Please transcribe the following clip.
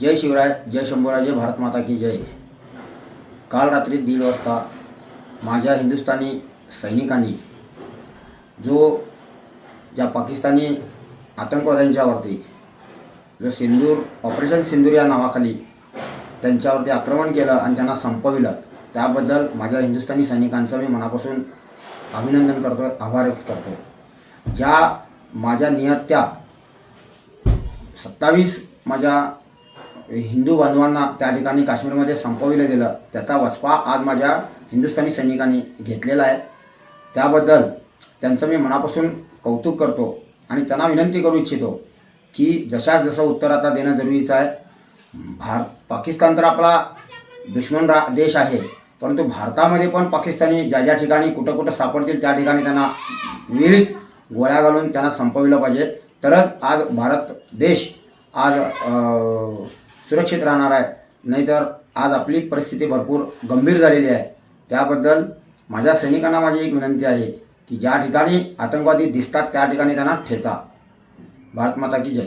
जय शिवराय, जय शंभूराज, जय भारत माता की जय। काल रात्री 1:30 वाजता माझ्या हिंदुस्थानी सैनिकांनी ज्या पाकिस्तानी आतंकवाद्यांच्यावरती जो ऑपरेशन सिंदूर या नावाखाली त्यांच्यावरती आक्रमण केलं आणि त्यांना संपविलं, त्याबद्दल माझ्या हिंदुस्थानी सैनिकांचं मी मनापासून अभिनंदन करतो, आभार व्यक्त करतो। ज्या माझ्या निहत्या 27 माझ्या हिंदू बांधवांना त्या ठिकाणी काश्मीरमध्ये संपविलं गेलं, त्याचा वचपा आज माझ्या हिंदुस्थानी सैनिकांनी घेतलेला आहे। त्याबद्दल त्यांचं मी मनापासून कौतुक करतो आणि त्यांना विनंती करू इच्छितो की जसं उत्तर आता देणं जरुरीचं आहे। पाकिस्तान तर आपला दुश्मन देश आहे, परंतु भारतामध्ये पण पाकिस्तानी ज्या ठिकाणी कुठं सापडतील त्या ठिकाणी त्यांना वेळीच गोळ्या घालून त्यांना संपविलं पाहिजे, तरच आज भारत देश आज सुरक्षित राहणार आहे। नाहीतर आज आपली परिस्थिती भरपूर गंभीर झालेली आहे। त्याबद्दल माझ्या सैनिकांना माझी एक विनंती आहे की ज्या ठिकाणी आतंकवादी दिसतात त्या ठिकाणी त्यांना ठेचा। भारत माता की जय।